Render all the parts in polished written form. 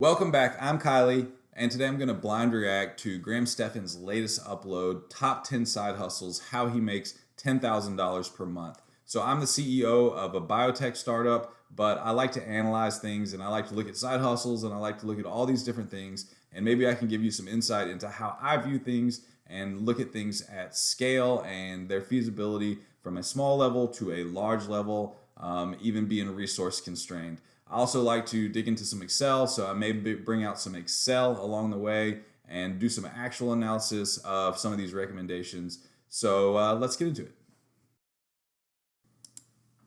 Welcome back, I'm Kylie, and today I'm going to blind react to Graham Stephan's latest upload, Top 10 Side Hustles, how he makes $10,000 per month. So I'm the CEO of a biotech startup, but I like to analyze things and I like to look at side hustles and I like to look at all these different things, and maybe I can give you some insight into how I view things and look at things at scale and their feasibility from a small level to a large level, even being resource constrained. I also like to dig into some Excel, so I may bring out some Excel along the way and do some actual analysis of some of these recommendations. So let's get into it.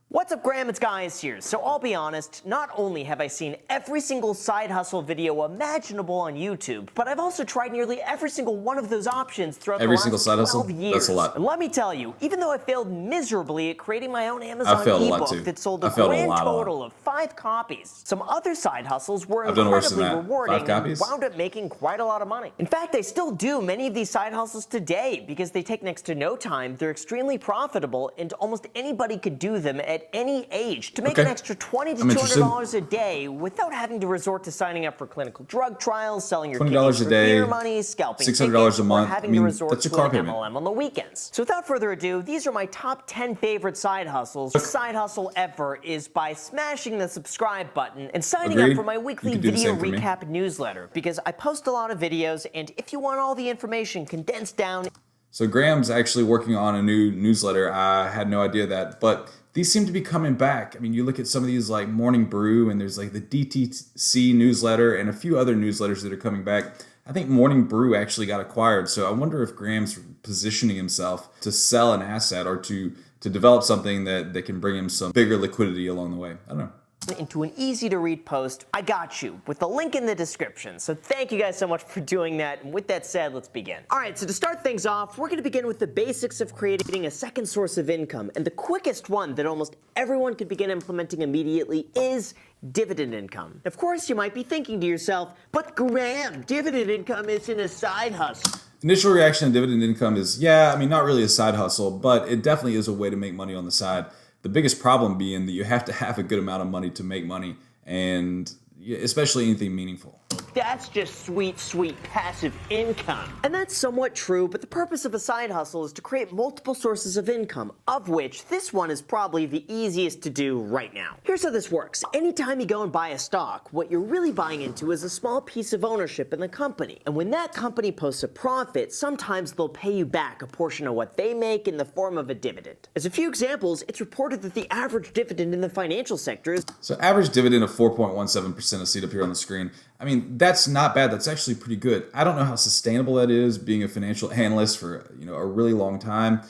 What's up, Graham? It's Guys here. So I'll be honest, not only have I seen every single side hustle video imaginable on YouTube, but I've also tried nearly every single one of those options throughout the last 12 years. That's a lot. And let me tell you, even though I failed miserably at creating my own Amazon ebook that sold a grand total of 5 copies, some other side hustles were incredibly rewarding and wound up making quite a lot of money. In fact, I still do many of these side hustles today because they take next to no time, they're extremely profitable, and almost anybody could do them at any age to make an extra $20 to $200 a day without having to resort to signing up for clinical drug trials, selling your kidneys for beer money, scalping $600 a month, or having to resort to an MLM on the weekends. So without further ado, these are my top 10 favorite side hustles. Side hustle ever is by smashing the subscribe button and signing up for my weekly video recap newsletter, because I post a lot of videos, and if you want all the information condensed down. So Graham's actually working on a new newsletter. I had no idea that, but these seem to be coming back. I mean, you look at some of these like Morning Brew, and there's like the DTC newsletter and a few other newsletters that are coming back. I think Morning Brew actually got acquired. So I wonder if Graham's positioning himself to sell an asset or to develop something that can bring him some bigger liquidity along the way. I don't know. Into an easy to read post, I got you, with the link in the description. So thank you guys so much for doing that. And with that said, let's begin. All right, so to start things off, we're gonna begin with the basics of creating a second source of income. And the quickest one that almost everyone could begin implementing immediately is dividend income. Of course, you might be thinking to yourself, but Graham, dividend income isn't a side hustle. Initial reaction to dividend income is, yeah, I mean, not really a side hustle, but it definitely is a way to make money on the side. The biggest problem being that you have to have a good amount of money to make money, and especially anything meaningful. That's just sweet, sweet passive income. And that's somewhat true, but the purpose of a side hustle is to create multiple sources of income, of which this one is probably the easiest to do right now. Here's how this works. Anytime you go and buy a stock, what you're really buying into is a small piece of ownership in the company. And when that company posts a profit, sometimes they'll pay you back a portion of what they make in the form of a dividend. As a few examples, it's reported that the average dividend in the financial sector is... So average dividend of 4.17%, I see it up here on the screen. I mean, that's not bad. That's actually pretty good. I don't know how sustainable that is, being a financial analyst for a really long time.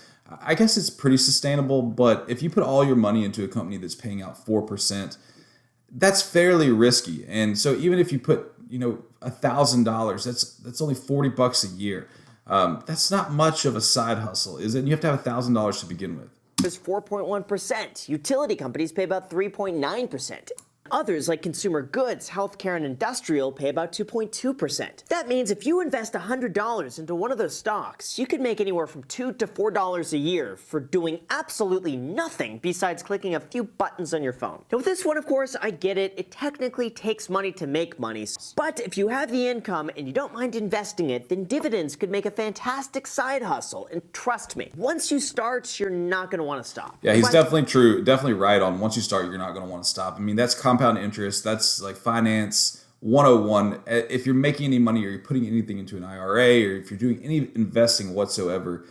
I guess it's pretty sustainable, but if you put all your money into a company that's paying out 4%, that's fairly risky. And so even if you put $1,000, that's only $40 a year. That's not much of a side hustle, is it? And you have to have $1,000 to begin with. There's 4.1%. Utility companies pay about 3.9%. Others, like consumer goods, healthcare, and industrial, pay about 2.2%. That means if you invest $100 into one of those stocks, you could make anywhere from $2 to $4 a year for doing absolutely nothing besides clicking a few buttons on your phone. Now with this one, of course, I get it. It technically takes money to make money. But if you have the income and you don't mind investing it, then dividends could make a fantastic side hustle. And trust me, once you start, you're not going to want to stop. Yeah, he's definitely right on. Once you start, you're not going to want to stop. I mean, that's compound interest. That's like finance 101. If you're making any money or you're putting anything into an IRA or if you're doing any investing whatsoever,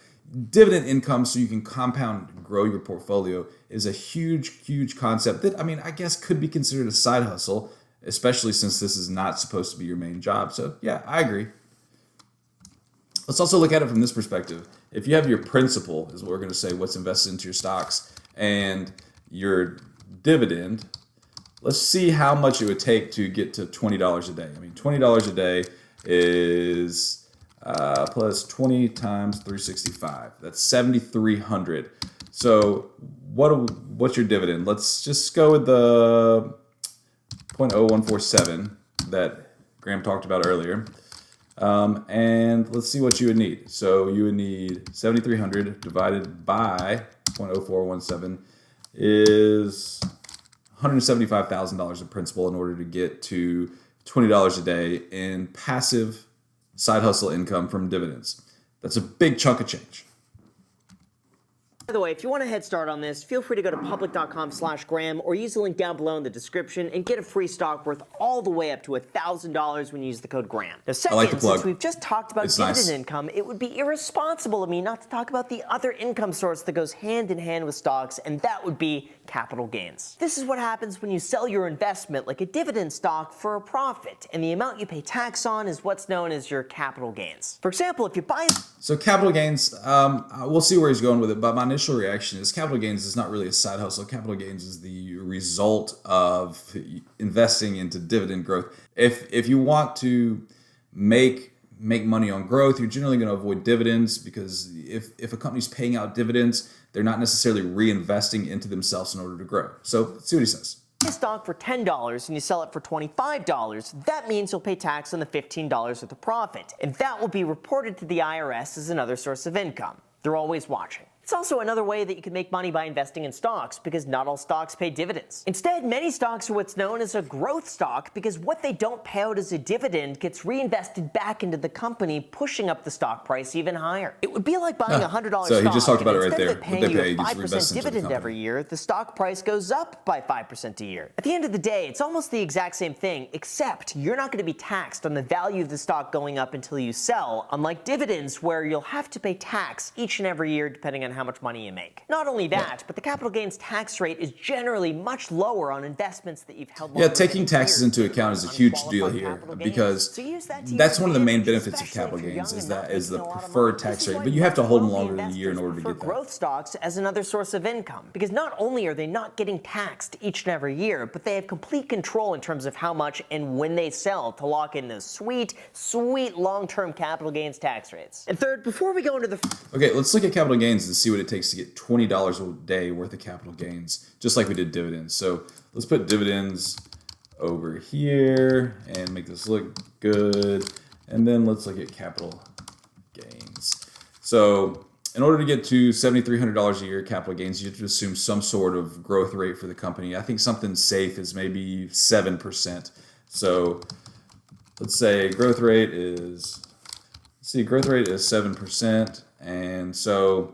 dividend income, so you can compound and grow your portfolio, is a huge concept that, I mean, I guess could be considered a side hustle, especially since this is not supposed to be your main job. So yeah, I agree. Let's also look at it from this perspective. If you have your principal, is what we're going to say, what's invested into your stocks, and your dividend, let's see how much it would take to get to $20 a day. I mean, $20 a day is plus 20 times 365. That's 7,300. So what's your dividend? Let's just go with the 0.0147 that Graham talked about earlier. And let's see what you would need. So you would need 7,300 divided by 0.0417 is $175,000 of principal in order to get to $20 a day in passive side hustle income from dividends. That's a big chunk of change. By the way, if you want a head start on this, feel free to go to public.com/Graham or use the link down below in the description and get a free stock worth all the way up to $1,000 when you use the code Graham. Now, second, since we've just talked about dividend income, it would be irresponsible of me not to talk about the other income source that goes hand in hand with stocks, and that would be capital gains. This is what happens when you sell your investment like a dividend stock for a profit, and the amount you pay tax on is what's known as your capital gains. For example, if you buy... So capital gains, we'll see where he's going with it, but my initial reaction is capital gains is not really a side hustle. Capital gains is the result of investing into dividend growth. If you want to make money on growth, you're generally going to avoid dividends, because if a company's paying out dividends, they're not necessarily reinvesting into themselves in order to grow. So let's see what he says. Buy a stock for $10 and you sell it for $25, that means you'll pay tax on the $15 worth of profit, and that will be reported to the IRS as another source of income. They're always watching. It's also another way that you can make money by investing in stocks, because not all stocks pay dividends. Instead, many stocks are what's known as a growth stock, because what they don't pay out as a dividend gets reinvested back into the company, pushing up the stock price even higher. It would be like buying a $100 stock. So he just talked about it right there. Instead of paying you a 5% dividend every year, the stock price goes up by 5% a year. At the end of the day, it's almost the exact same thing, except you're not going to be taxed on the value of the stock going up until you sell, unlike dividends, where you'll have to pay tax each and every year depending on how much money you make. Not only that, but the capital gains tax rate is generally much lower on investments that you've held. Yeah, taking taxes into account is a huge deal here, because that's one of the main benefits of capital gains is the preferred tax rate, but you have to hold them longer than a year in order to get that. Growth stocks as another source of income, because not only are they not getting taxed each and every year, but they have complete control in terms of how much and when they sell to lock in those sweet long-term capital gains tax rates. And third, before we go into the... Okay, let's look at capital gains and see what it takes to get $20 a day worth of capital gains, just like we did dividends. So let's put dividends over here and make this look good. And then let's look at capital gains. So in order to get to $7,300 a year capital gains, you have to assume some sort of growth rate for the company. I think something safe is maybe 7%. So let's say growth rate is 7%. And so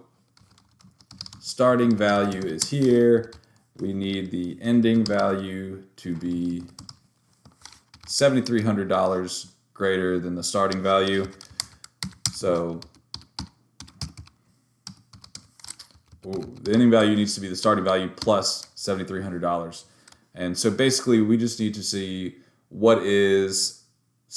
starting value is here. We need the ending value to be $7,300 greater than the starting value. So the ending value needs to be the starting value plus $7,300. And so basically we just need to see what is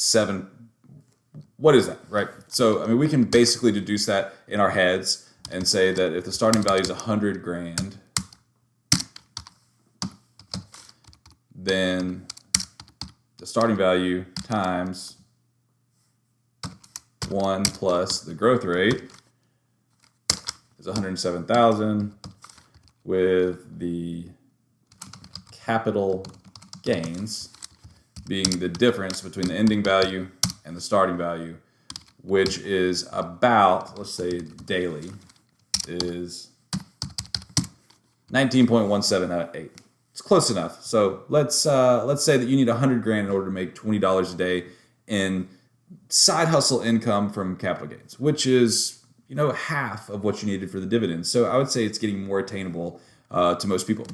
that, right? So, I mean, we can basically deduce that in our heads and say that if the starting value is 100 grand, then the starting value times 1 plus the growth rate is 107,000, with the capital gains being the difference between the ending value and the starting value, which is about, let's say daily, is 19.178. It's close enough. So let's say that you need 100 grand in order to make $20 a day in side hustle income from capital gains, which is, half of what you needed for the dividends. So I would say it's getting more attainable to most people.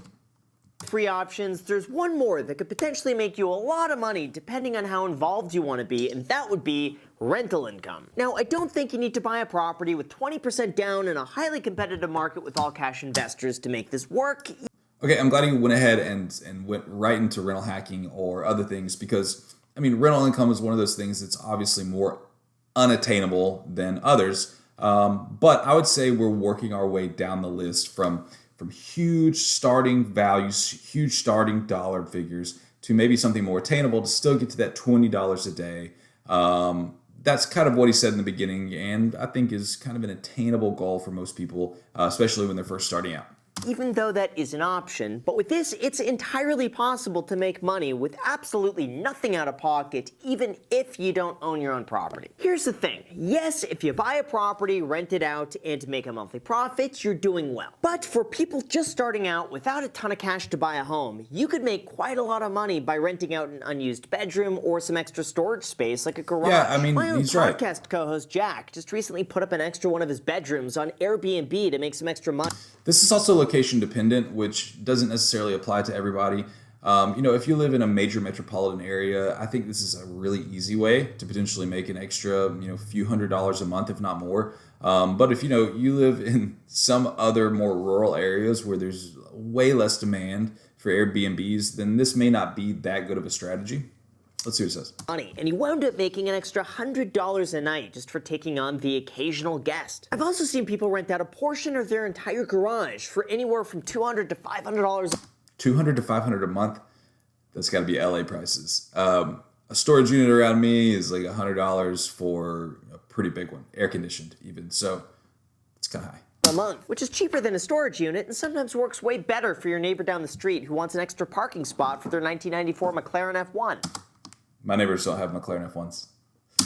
Free options, there's one more that could potentially make you a lot of money depending on how involved you want to be, and that would be rental income. Now, I don't think you need to buy a property with 20% down in a highly competitive market with all cash investors to make this work. Okay, I'm glad you went ahead and went right into rental hacking or other things, because, rental income is one of those things that's obviously more unattainable than others. But I would say we're working our way down the list from huge starting values, huge starting dollar figures, to maybe something more attainable to still get to that $20 a day. That's kind of what he said in the beginning, and I think is kind of an attainable goal for most people, especially when they're first starting out. even though that is an option. But with this, it's entirely possible to make money with absolutely nothing out of pocket, even if you don't own your own property. Here's the thing. Yes, if you buy a property, rent it out, and make a monthly profit, you're doing well. But for people just starting out without a ton of cash to buy a home, you could make quite a lot of money by renting out an unused bedroom or some extra storage space like a garage. Yeah, I mean, my own he's right. podcast co-host Jack just recently put up an extra one of his bedrooms on Airbnb to make some extra money. This is also location dependent, which doesn't necessarily apply to everybody. If you live in a major metropolitan area, I think this is a really easy way to potentially make an extra, few $100s a month, if not more. But if you live in some other more rural areas where there's way less demand for Airbnbs, then this may not be that good of a strategy. Let's see what it says. Money, and he wound up making an extra $100 a night just for taking on the occasional guest. I've also seen people rent out a portion of their entire garage for anywhere from $200 to $500. $200 to $500 a month. That's got to be LA prices. A storage unit around me is like $100 for a pretty big one, air conditioned even. So it's kind of high. A month, which is cheaper than a storage unit and sometimes works way better for your neighbor down the street who wants an extra parking spot for their 1994 McLaren F1. My neighbors don't have McLaren F1s.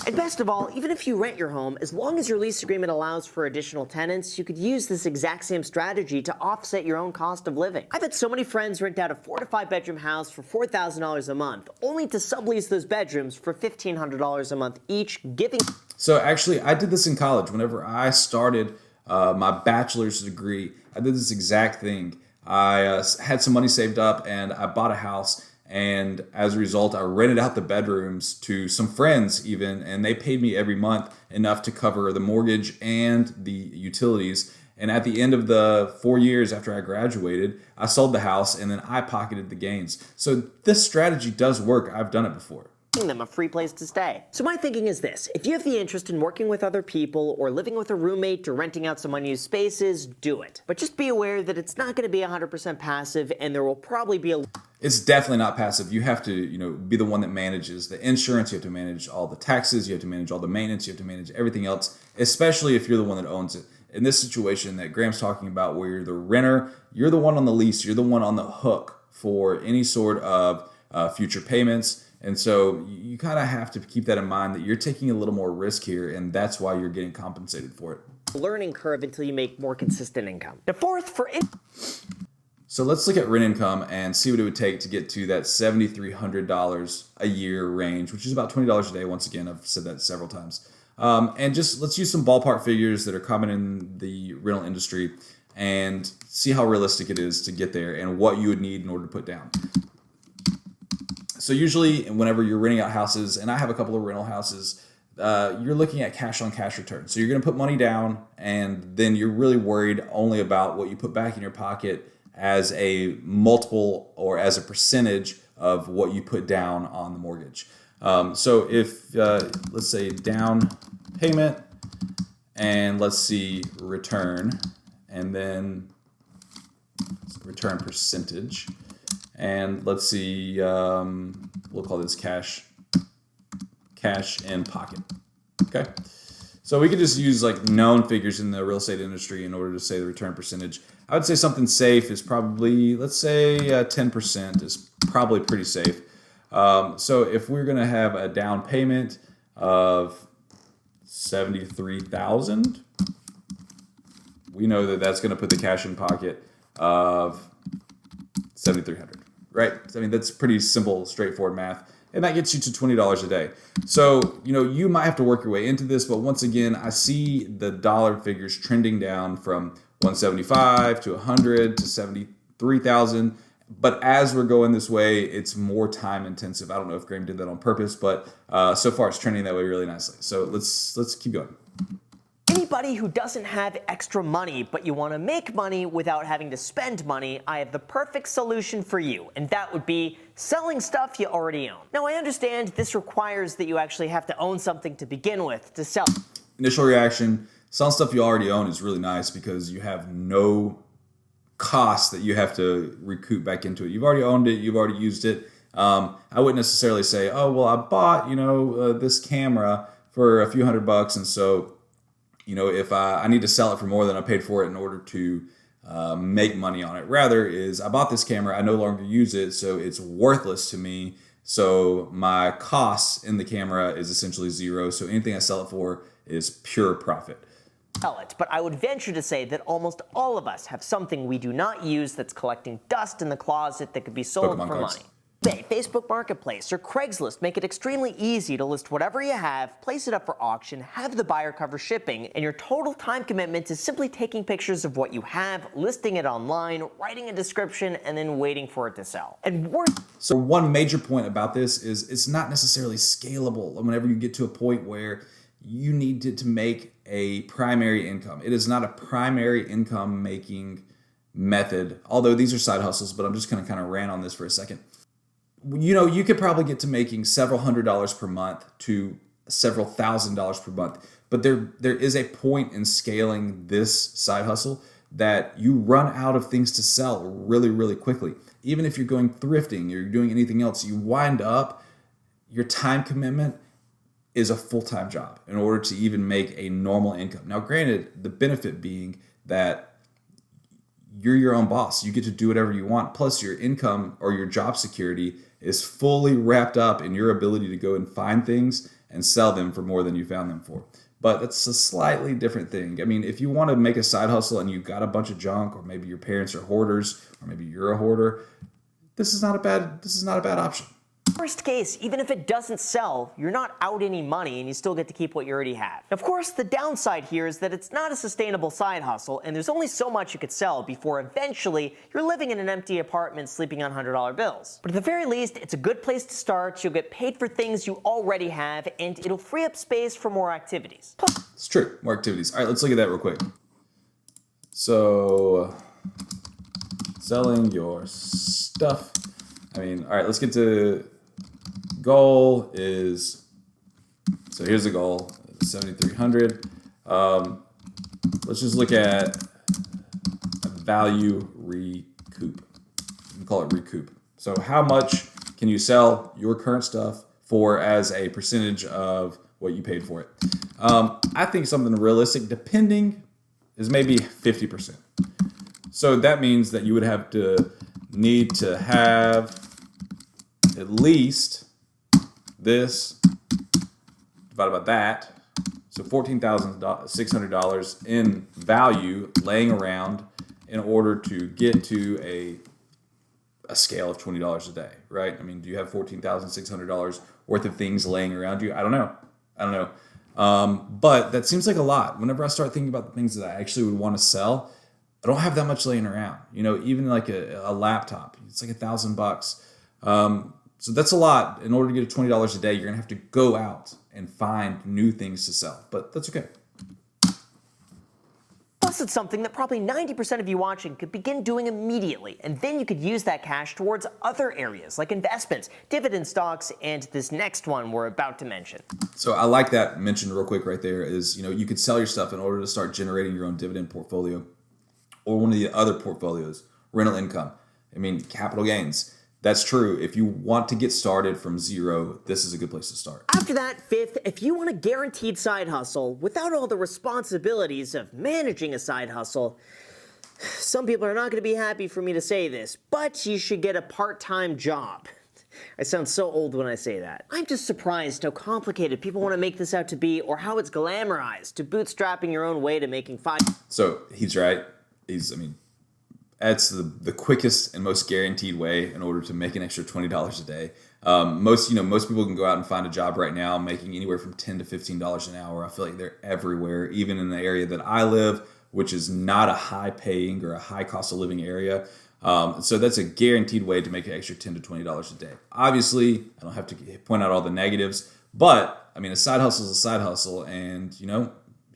And best of all, even if you rent your home, as long as your lease agreement allows for additional tenants, you could use this exact same strategy to offset your own cost of living. I've had so many friends rent out a 4 to 5 bedroom house for $4,000 a month, only to sublease those bedrooms for $1,500 a month each, giving... So actually, I did this in college. Whenever I started my bachelor's degree, I did this exact thing. I had some money saved up and I bought a house. And as a result, I rented out the bedrooms to some friends even, and they paid me every month enough to cover the mortgage and the utilities. And at the end of the 4 years after I graduated, I sold the house and then I pocketed the gains. So this strategy does work. I've done it before. Them a free place to stay. So my thinking is this: if you have the interest in working with other people or living with a roommate or renting out some unused spaces, do it. But just be aware that it's not going to be 100% passive and there will probably be a... It's definitely not passive. You have to, be the one that manages the insurance. You have to manage all the taxes. You have to manage all the maintenance. You have to manage everything else, especially if you're the one that owns it. In this situation that Graham's talking about, where you're the renter, you're the one on the lease. You're the one on the hook for any sort of future payments. And so you kind of have to keep that in mind, that you're taking a little more risk here, and that's why you're getting compensated for it. Learning curve until you make more consistent income. The fourth So let's look at rent income and see what it would take to get to that $7,300 a year range, which is about $20 a day. Once again, I've said that several times. And just let's use some ballpark figures that are common in the rental industry and see how realistic it is to get there and what you would need in order to put down. So usually whenever you're renting out houses, and I have a couple of rental houses, you're looking at cash on cash returns. So you're going to put money down, and then you're really worried only about what you put back in your pocket as a multiple or as a percentage of what you put down on the mortgage. So if, let's say down payment, and let's see return, and then return percentage. And let's see, we'll call this cash in pocket. Okay. So we could just use like known figures in the real estate industry in order to say the return percentage. I would say something safe is probably, let's say 10% is probably pretty safe. So if we're going to have a down payment of $73,000, we know that that's going to put the cash in pocket of $7,300. Right? I mean, that's pretty simple, straightforward math. And that gets you to $20 a day. So, you might have to work your way into this, but once again, I see the dollar figures trending down from 175 to 100 to 73,000. But as we're going this way, it's more time intensive. I don't know if Graham did that on purpose, but so far it's trending that way really nicely. So let's keep going. Anybody who doesn't have extra money, but you want to make money without having to spend money, I have the perfect solution for you, and that would be selling stuff you already own. Now, I understand this requires that you actually have to own something to begin with to sell. Initial reaction, selling stuff you already own is really nice because you have no cost that you have to recoup back into it. You've already owned it, you've already used it. I wouldn't necessarily say, oh, well, I bought, this camera for a few $100, and so if I need to sell it for more than I paid for it in order to make money on it. Rather is I bought this camera, I no longer use it, so it's worthless to me. So my costs in the camera is essentially zero. So anything I sell it for is pure profit. But I would venture to say that almost all of us have something we do not use that's collecting dust in the closet that could be sold Pokemon for cards. money. Say, Facebook Marketplace or Craigslist make it extremely easy to list whatever you have, place it up for auction, have the buyer cover shipping, and your total time commitment is simply taking pictures of what you have, listing it online, writing a description, and then waiting for it to sell. And So one major point about this is it's not necessarily scalable whenever you get to a point where you need to make a primary income. It is not a primary income making method, although these are side hustles, but I'm just going to kind of rant on this for a second. You know, you could probably get to making several $100s per month to several $1,000s per month. But there is a point in scaling this side hustle that you run out of things to sell really, really quickly. Even if you're going thrifting or you're doing anything else, you wind up, your time commitment is a full-time job in order to even make a normal income. Now, granted, the benefit being that you're your own boss. You get to do whatever you want. Plus, your income or your job security is fully wrapped up in your ability to go and find things and sell them for more than you found them for. But that's a slightly different thing. I mean, if you want to make a side hustle and you've got a bunch of junk, or maybe your parents are hoarders, or maybe you're a hoarder, this is not a bad option. Worst case, even if it doesn't sell, you're not out any money and you still get to keep what you already have. Of course, the downside here is that it's not a sustainable side hustle and there's only so much you could sell before eventually you're living in an empty apartment sleeping on $100 bills. But at the very least, it's a good place to start, you'll get paid for things you already have, and it'll free up space for more activities. It's true, more activities. All right, let's look at that real quick. So, selling your stuff. I mean, all right, let's get to goal is, so here's the goal, 7,300. Let's just look at a value recoup. We can call it recoup. So how much can you sell your current stuff for as a percentage of what you paid for it? I think something realistic, depending, is maybe 50%. So that means that you would have to need to have at least this divided by that, so $14,600 in value laying around in order to get to a scale of $20 a day, right? I mean, do you have $14,600 worth of things laying around you? I don't know. But that seems like a lot. Whenever I start thinking about the things that I actually would want to sell, I don't have that much laying around. You know, even like a laptop, it's like $1,000. So that's a lot. In order to get $20 a day, you're gonna have to go out and find new things to sell. But that's okay. Plus, it's something that probably 90% of you watching could begin doing immediately, and then you could use that cash towards other areas like investments, dividend stocks, and this next one we're about to mention. So I like that mentioned real quick right there is, you know, you could sell your stuff in order to start generating your own dividend portfolio or one of the other portfolios, rental income. I mean, capital gains. That's true. If you want to get started from zero, this is a good place to start. After that, fifth, if you want a guaranteed side hustle without all the responsibilities of managing a side hustle, some people are not going to be happy for me to say this, but you should get a part-time job. I sound so old when I say that. I'm just surprised how complicated people want to make this out to be, or how it's glamorized to bootstrapping your own way to making So he's right. That's the quickest and most guaranteed way in order to make an extra $20 a day. Most people can go out and find a job right now making anywhere from $10 to $15 an hour. I feel like they're everywhere, even in the area that I live, which is not a high paying or a high cost of living area. So that's a guaranteed way to make an extra $10 to $20 a day. Obviously, I don't have to point out all the negatives, but I mean, a side hustle is a side hustle, and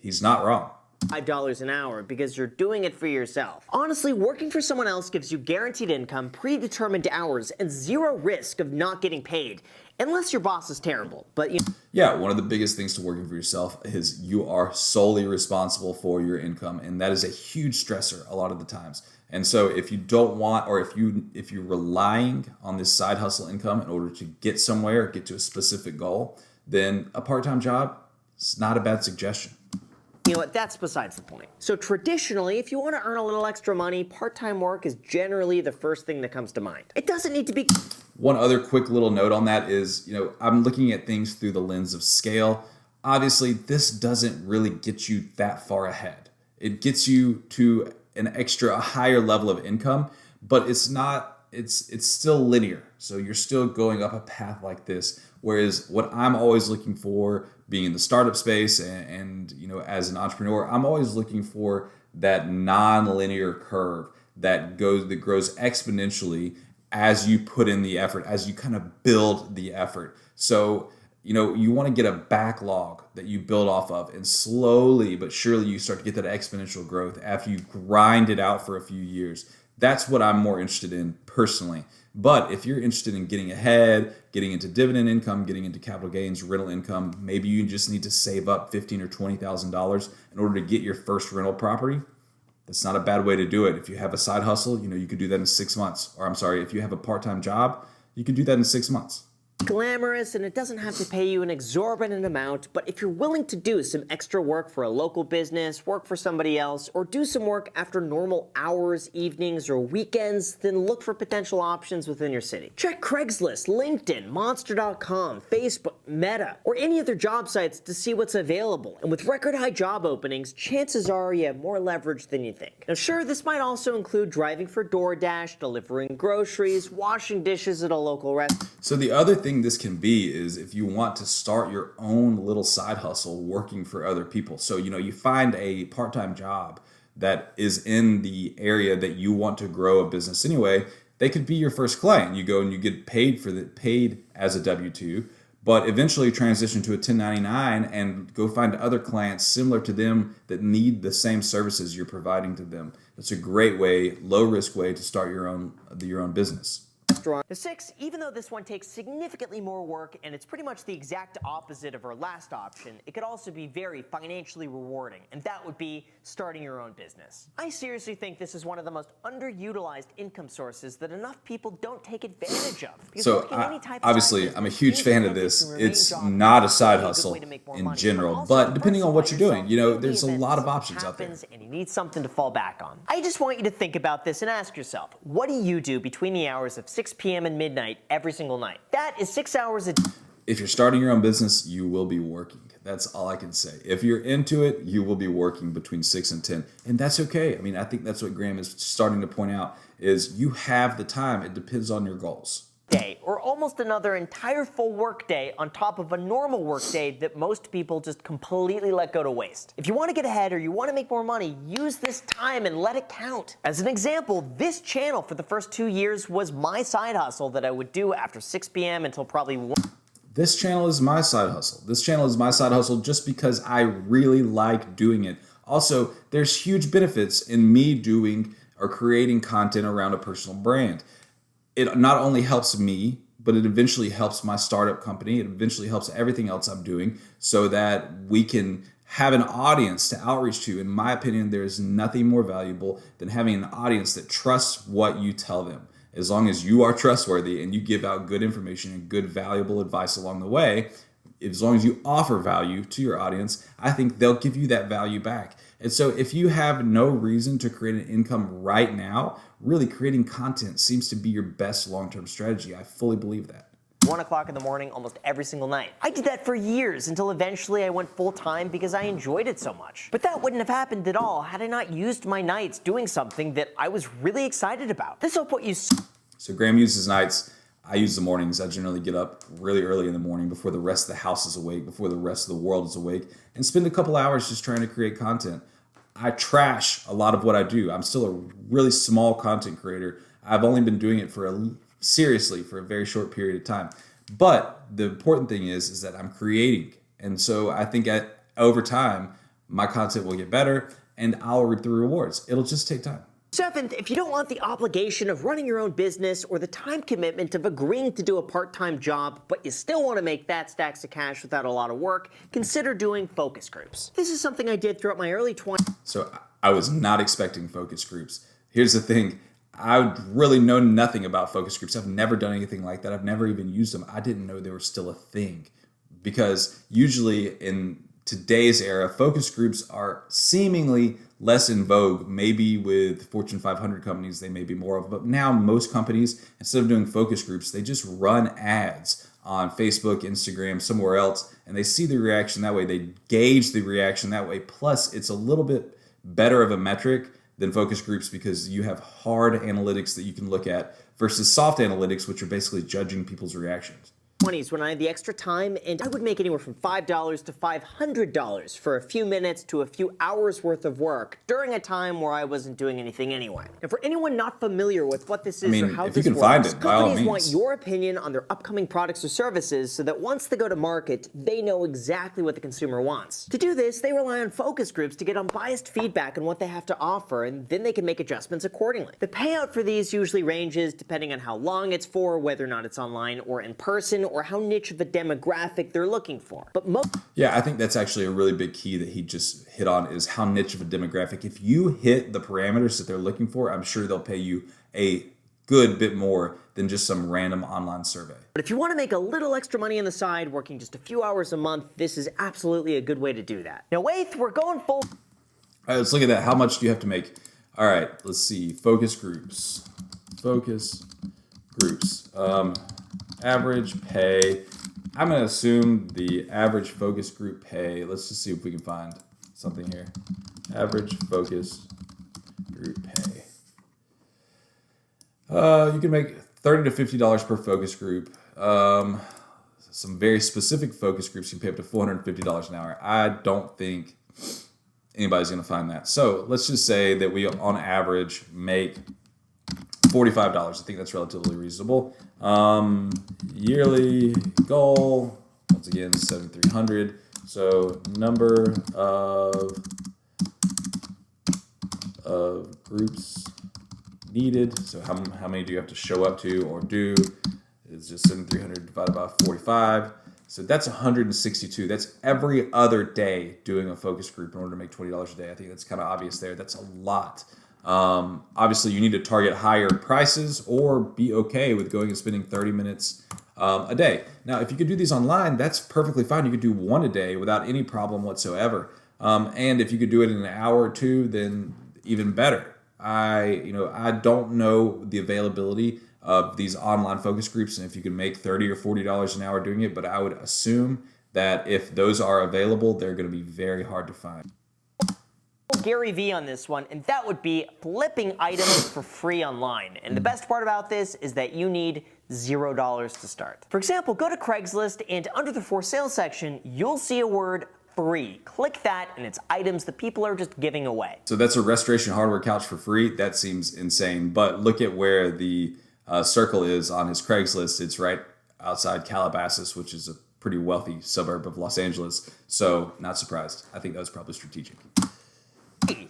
he's not wrong. $5 an hour because you're doing it for yourself. Honestly, working for someone else gives you guaranteed income, predetermined hours, and zero risk of not getting paid, unless your boss is terrible. But yeah, one of the biggest things to working for yourself is you are solely responsible for your income, and that is a huge stressor a lot of the times. And so if you don't want, or if you're relying on this side hustle income in order to get somewhere, get to a specific goal, then a part-time job is not a bad suggestion. You know what, that's besides the point. So traditionally, if you want to earn a little extra money, part-time work is generally the first thing that comes to mind. It doesn't need to be... One other quick little note on that is, I'm looking at things through the lens of scale. Obviously, this doesn't really get you that far ahead. It gets you to a higher level of income, but it's still linear. So you're still going up a path like this. Whereas what I'm always looking for, being in the startup space and as an entrepreneur, I'm always looking for that non-linear curve that grows exponentially as you put in the effort, as you kind of build the effort. So, you want to get a backlog that you build off of, and slowly but surely you start to get that exponential growth after you grind it out for a few years. That's what I'm more interested in personally. But if you're interested in getting ahead, getting into dividend income, getting into capital gains, rental income, maybe you just need to save up $15,000 or $20,000 in order to get your first rental property. That's not a bad way to do it. If you have a side hustle, you could do that in 6 months. Or if you have a part-time job, you could do that in 6 months. Glamorous, and it doesn't have to pay you an exorbitant amount, but if you're willing to do some extra work for a local business, work for somebody else, or do some work after normal hours, evenings, or weekends, then look for potential options within your city. Check Craigslist, LinkedIn, Monster.com, Facebook, Meta, or any other job sites to see what's available. And with record high job openings, chances are you have more leverage than you think. Now sure, this might also include driving for DoorDash, delivering groceries, washing dishes at a local restaurant. So the other thing this can be is if you want to start your own little side hustle working for other people. So, you find a part-time job that is in the area that you want to grow a business anyway. They could be your first client. You go and you get paid as a W-2, but eventually transition to a 1099 and go find other clients similar to them that need the same services you're providing to them. It's a great way, low-risk way to start your own business. The 6, even though this one takes significantly more work and it's pretty much the exact opposite of our last option, it could also be very financially rewarding, and that would be starting your own business. I seriously think this is one of the most underutilized income sources that enough people don't take advantage of. So obviously, I'm a huge fan of this. It's not a side hustle in general, but depending on what you're doing, there's a lot of options out there. And you need something to fall back on. I just want you to think about this and ask yourself, what do you do between the hours of 6 p.m. and midnight every single night? That is 6 hours a day. If you're starting your own business, you will be working. That's all I can say. If you're into it, you will be working between 6 and 10. And that's okay. I think that's what Graham is starting to point out, is you have the time. It depends on your goals. Day, or almost another entire full work day on top of a normal work day that most people just completely let go to waste. If you want to get ahead or you want to make more money, use this time and let it count. As an example, this channel for the first 2 years was my side hustle that I would do after 6 p.m. until probably 1. This channel is my side hustle. This channel is my side hustle just because I really like doing it. Also, there's huge benefits in me doing or creating content around a personal brand. It not only helps me, but it eventually helps my startup company. It eventually helps everything else I'm doing so that we can have an audience to outreach to. In my opinion, there's nothing more valuable than having an audience that trusts what you tell them. As long as you are trustworthy and you give out good information and good valuable advice along the way, as long as you offer value to your audience, I think they'll give you that value back. And so if you have no reason to create an income right now, really creating content seems to be your best long-term strategy. I fully believe that. 1 o'clock in the morning almost every single night. I did that for years until eventually I went full-time because I enjoyed it so much. But that wouldn't have happened at all had I not used my nights doing something that I was really excited about. This will put you... So Graham uses nights. I use the mornings. I generally get up really early in the morning before the rest of the house is awake, before the rest of the world is awake, and spend a couple hours just trying to create content. I trash a lot of what I do. I'm still a really small content creator. I've only been doing it for a very short period of time. But the important thing is that I'm creating. And so I think over time, my content will get better and I'll reap the rewards. It'll just take time. 7th, if you don't want the obligation of running your own business or the time commitment of agreeing to do a part-time job, but you still want to make fat stacks of cash without a lot of work, consider doing focus groups. This is something I did throughout my early 20s. So I was not expecting focus groups. Here's the thing. I really know nothing about focus groups. I've never done anything like that. I've never even used them. I didn't know they were still a thing because usually in today's era, focus groups are seemingly less in vogue. Maybe with Fortune 500 companies, they may be more of, but now most companies, instead of doing focus groups, they just run ads on Facebook, Instagram, somewhere else, and they see the reaction that way. They gauge the reaction that way. Plus, it's a little bit better of a metric than focus groups because you have hard analytics that you can look at versus soft analytics, which are basically judging people's reactions. 20s when I had the extra time, and I would make anywhere from $5 to $500 for a few minutes to a few hours worth of work during a time where I wasn't doing anything anyway. And for anyone not familiar with what this is or how if you this can works, find it, by all companies means. want your opinion on their upcoming products or services so that once they go to market, they know exactly what the consumer wants. To do this, they rely on focus groups to get unbiased feedback on what they have to offer, and then they can make adjustments accordingly. The payout for these usually ranges depending on how long it's for, whether or not it's online or in person, or how niche of a demographic they're looking for. But Yeah, I think that's actually a really big key that he just hit on is how niche of a demographic. If you hit the parameters that they're looking for, I'm sure they'll pay you a good bit more than just some random online survey. But if you want to make a little extra money on the side, working just a few hours a month, this is absolutely a good way to do that. Now, Waith, we're going full. All right, let's look at that. How much do you have to make? All right, let's see. Focus groups. Focus groups. Average pay. I'm going to assume the average focus group pay. Let's just see if we can find something here. Average focus group pay. You can make $30 to $50 per focus group. Some very specific focus groups you can pay up to $450 an hour. I don't think anybody's going to find that. So let's just say that we, on average, make $45. I think that's relatively reasonable. Yearly goal, once again, 7,300. So number of groups needed. So how many do you have to show up to or do? It's just 7,300 divided by 45. So that's 162. That's every other day doing a focus group in order to make $20 a day. I think that's kind of obvious there. That's a lot. Obviously, you need to target higher prices or be okay with going and spending 30 minutes a day. Now, if you could do these online, that's perfectly fine. You could do one a day without any problem whatsoever. And if you could do it in an hour or two, then even better. I don't know the availability of these online focus groups and if you can make $30 or $40 an hour doing it, but I would assume that if those are available, they're going to be very hard to find. Gary V on this one, and that would be flipping items for free online. And the best part about this is that you need $0 to start. For example, go to Craigslist and under the for sale section, you'll see a word free. Click that and it's items that people are just giving away. So that's a restoration hardware couch for free. That seems insane, but look at where the circle is on his Craigslist. It's right outside Calabasas, which is a pretty wealthy suburb of Los Angeles. So not surprised. I think that was probably strategic.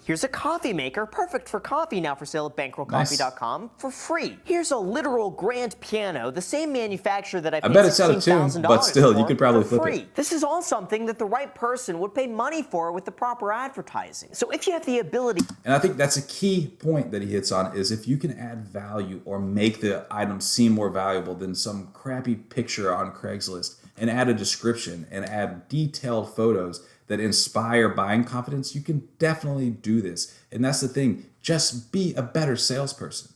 Here's a coffee maker, perfect for coffee, now for sale at bankrollcoffee.com for free. Here's a literal grand piano, the same manufacturer that I paid bet it's out of tune, $16,000 but still, you for could probably for flip free. it. This is all something that the right person would pay money for with the proper advertising. So if you have the ability... And I think that's a key point that he hits on is if you can add value or make the item seem more valuable than some crappy picture on Craigslist and add a description and add detailed photos that inspire buying confidence, you can definitely do this. And that's the thing, just be a better salesperson.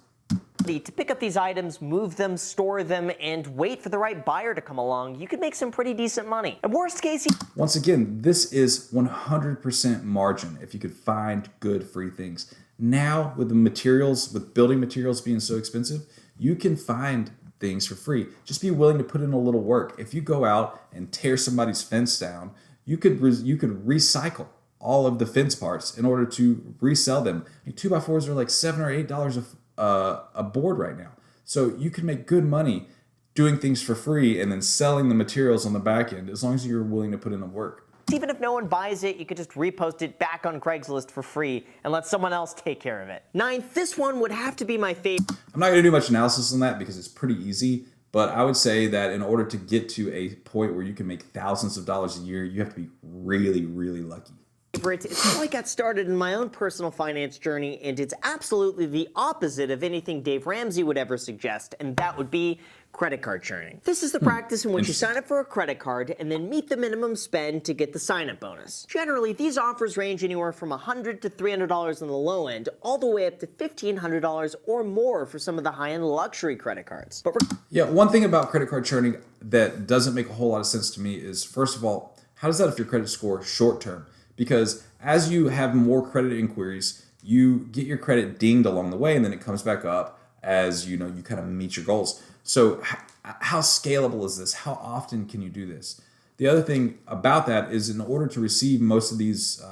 To pick up these items, move them, store them, and wait for the right buyer to come along, you could make some pretty decent money. And worst case, once again, this is 100% margin if you could find good free things. Now, with the materials, with building materials being so expensive, you can find things for free. Just be willing to put in a little work. If you go out and tear somebody's fence down, you could recycle all of the fence parts in order to resell them. 2x4s are like $7 or $8 a board right now. So you can make good money doing things for free and then selling the materials on the back end as long as you're willing to put in the work. Even if no one buys it, you could just repost it back on Craigslist for free and let someone else take care of it. Ninth, this one would have to be my favorite. I'm not going to do much analysis on that because it's pretty easy. But I would say that in order to get to a point where you can make thousands of dollars a year, you have to be really, really lucky. It's how I got started in my own personal finance journey, and it's absolutely the opposite of anything Dave Ramsey would ever suggest, and that would be credit card churning. This is the practice in which you sign up for a credit card and then meet the minimum spend to get the sign-up bonus. Generally, these offers range anywhere from $100 to $300 on the low end, all the way up to $1,500 or more for some of the high-end luxury credit cards. Yeah, one thing about credit card churning that doesn't make a whole lot of sense to me is, first of all, how does that affect your credit score short term? Because as you have more credit inquiries, you get your credit dinged along the way, and then it comes back up as you kind of meet your goals. So how scalable is this? How often can you do this? The other thing about that is, in order to receive most of these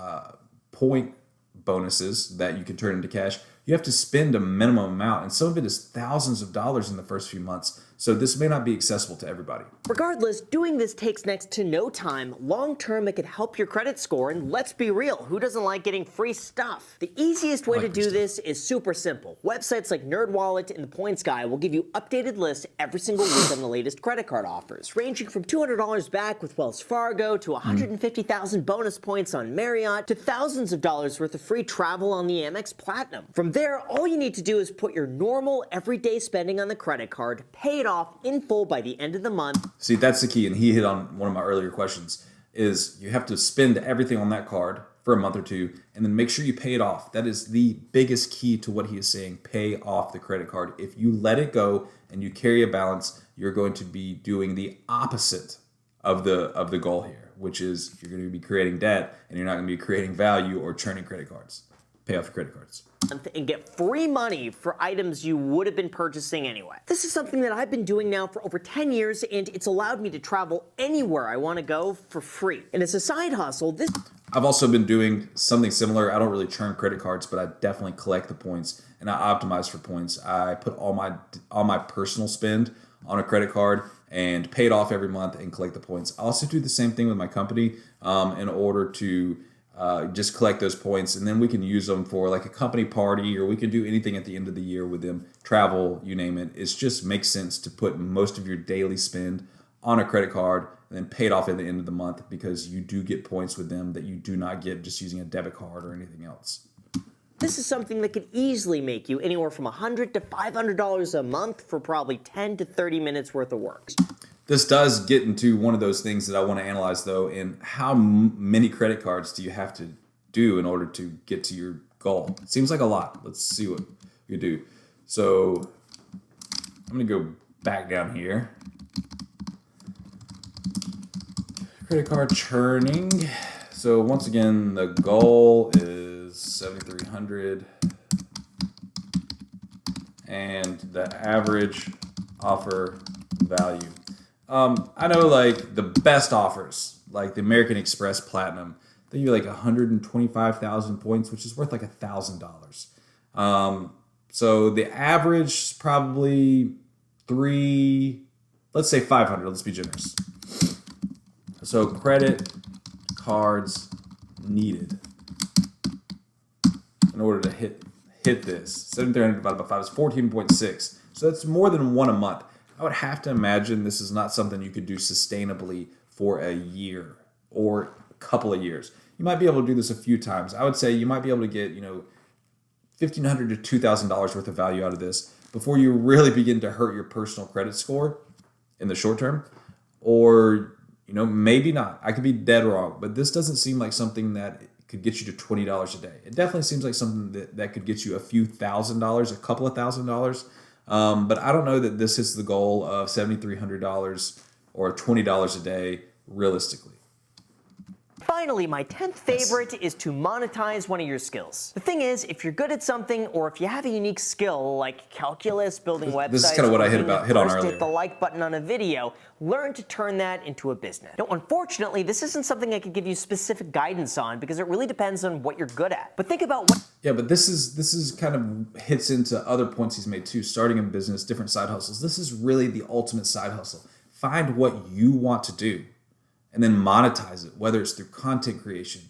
point bonuses that you can turn into cash, you have to spend a minimum amount, and some of it is thousands of dollars in the first few months. So this may not be accessible to everybody. Regardless, doing this takes next to no time. Long term, it could help your credit score, and let's be real, who doesn't like getting free stuff? The easiest way to do this is super simple. Websites like NerdWallet and the Points Guy will give you updated lists every single week on the latest credit card offers, ranging from $200 back with Wells Fargo to 150,000 bonus points on Marriott to thousands of dollars worth of free travel on the Amex Platinum. From there, all you need to do is put your normal everyday spending on the credit card, pay it off in full by the end of the month. See, that's the key, and he hit on one of my earlier questions, is you have to spend everything on that card for a month or two, and then make sure you pay it off. That is the biggest key to what he is saying. Pay off the credit card. If you let it go and you carry a balance, you're going to be doing the opposite of the goal here, which is you're going to be creating debt, and you're not going to be creating value or churning credit cards. Pay off your credit cards and get free money for items you would have been purchasing anyway. This is something that I've been doing now for over 10 years, and it's allowed me to travel anywhere I want to go for free. And as a side hustle, I've also been doing something similar. I don't really churn credit cards, but I definitely collect the points, and I optimize for points. I put all my personal spend on a credit card and pay it off every month and collect the points. I also do the same thing with my company in order to just collect those points, and then we can use them for like a company party, or we can do anything at the end of the year with them, travel, you name it. It just makes sense to put most of your daily spend on a credit card and then pay it off at the end of the month, because you do get points with them that you do not get just using a debit card or anything else. This is something that could easily make you anywhere from $100 to $500 a month for probably 10 to 30 minutes worth of work. This does get into one of those things that I want to analyze, though, and how many credit cards do you have to do in order to get to your goal? It seems like a lot. Let's see what we do. So I'm going to go back down here. Credit card churning. So once again, the goal is 7,300, and the average offer value. I know, like, the best offers, like the American Express Platinum, they give you like 125,000 points, which is worth like $1,000. So the average is probably let's say 500. Let's be generous. So credit cards needed in order to hit this. 7,300 divided by 5 is 14.6. So that's more than one a month. I would have to imagine this is not something you could do sustainably for a year or a couple of years. You might be able to do this a few times. I would say you might be able to get, $1,500 to $2,000 worth of value out of this before you really begin to hurt your personal credit score in the short term. Or, maybe not. I could be dead wrong, but this doesn't seem like something that could get you to $20 a day. It definitely seems like something that could get you a few $1,000s, a couple of $1,000s. But I don't know that this is the goal of $7,300 or $20 a day realistically. Finally, my 10th favorite is to monetize one of your skills. The thing is, if you're good at something, or if you have a unique skill like calculus, building websites, this is kind of what I hit on earlier. Hit the like button on a video, learn to turn that into a business. Now, unfortunately, this isn't something I could give you specific guidance on, because it really depends on what you're good at. But think about what... Yeah, but this is kind of hits into other points he's made too. Starting a business, different side hustles. This is really the ultimate side hustle. Find what you want to do, and then monetize it, whether it's through content creation,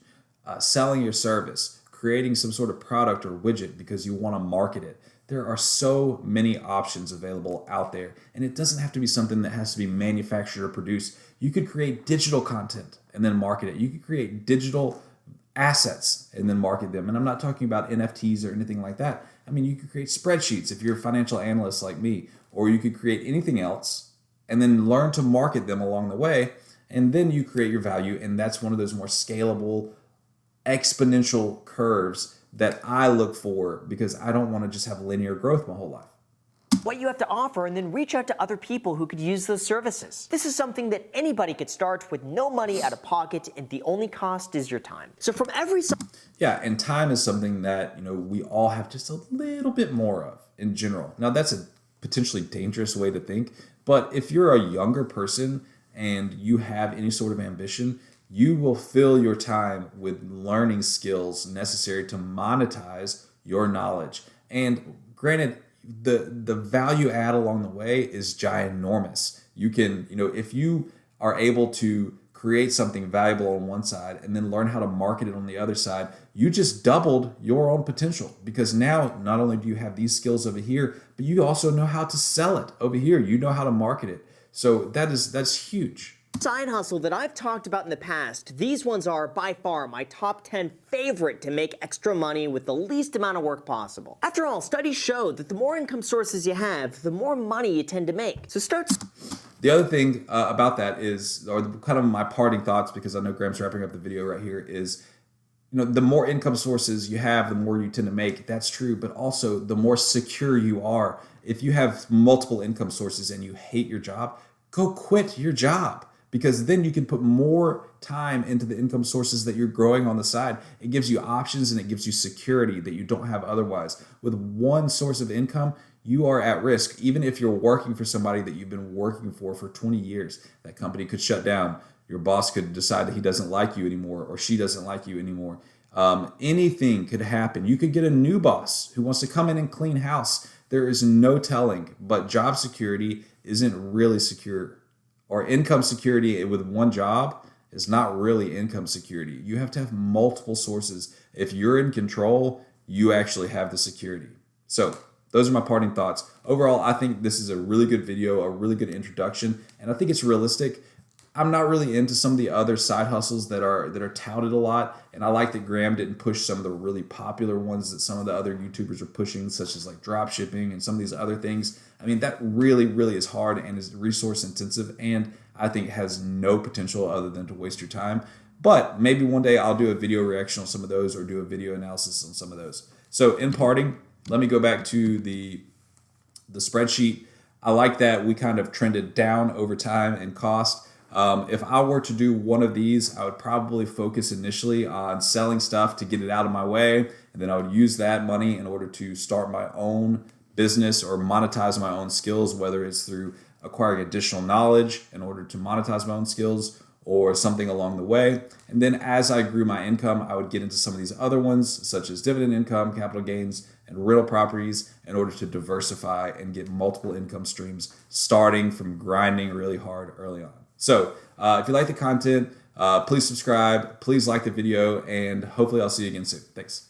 selling your service, creating some sort of product or widget because you want to market it. There are so many options available out there, and it doesn't have to be something that has to be manufactured or produced. You could create digital content and then market it. You could create digital assets and then market them. And I'm not talking about NFTs or anything like that. I mean, you could create spreadsheets if you're a financial analyst like me, or you could create anything else and then learn to market them along the way. And then you create your value. And that's one of those more scalable, exponential curves that I look for, because I don't want to just have linear growth my whole life. What you have to offer, and then reach out to other people who could use those services. This is something that anybody could start with no money out of pocket, and the only cost is your time. So from every Yeah, and time is something that, we all have just a little bit more of in general. Now, that's a potentially dangerous way to think, but if you're a younger person and you have any sort of ambition, you will fill your time with learning skills necessary to monetize your knowledge. And granted, the value add along the way is ginormous. You can, if you are able to create something valuable on one side and then learn how to market it on the other side, you just doubled your own potential, because now not only do you have these skills over here, but you also know how to sell it over here. You know how to market it. So that's huge. Side hustle that I've talked about in the past, these ones are by far my top 10 favorite to make extra money with the least amount of work possible. After all, studies show that the more income sources you have, the more money you tend to make. So start. The other thing about that is, or kind of my parting thoughts, because I know Graham's wrapping up the video right here, is, the more income sources you have, the more you tend to make. That's true, but also the more secure you are. If you have multiple income sources and you hate your job, go quit your job, because then you can put more time into the income sources that you're growing on the side. It gives you options and it gives you security that you don't have otherwise. With one source of income, you are at risk. Even if you're working for somebody that you've been working for 20 years, that company could shut down. Your boss could decide that he doesn't like you anymore, or she doesn't like you anymore. Anything could happen. You could get a new boss who wants to come in and clean house. There is no telling, but job security isn't really secure. Or income security with one job is not really income security. You have to have multiple sources. If you're in control, you actually have the security. So those are my parting thoughts. Overall, I think this is a really good video, a really good introduction, and I think it's realistic. I'm not really into some of the other side hustles that are touted a lot, and I like that Graham didn't push some of the really popular ones that some of the other YouTubers are pushing, such as like drop shipping and some of these other things. I mean, that really, really is hard and is resource intensive, and I think it has no potential other than to waste your time. But maybe one day I'll do a video reaction on some of those, or do a video analysis on some of those. So in parting, let me go back to the spreadsheet. I like that we kind of trended down over time in cost. If I were to do one of these, I would probably focus initially on selling stuff to get it out of my way, and then I would use that money in order to start my own business or monetize my own skills, whether it's through acquiring additional knowledge in order to monetize my own skills or something along the way. And then as I grew my income, I would get into some of these other ones, such as dividend income, capital gains, and rental properties, in order to diversify and get multiple income streams, starting from grinding really hard early on. So if you like the content, please subscribe, please like the video, and hopefully I'll see you again soon. Thanks.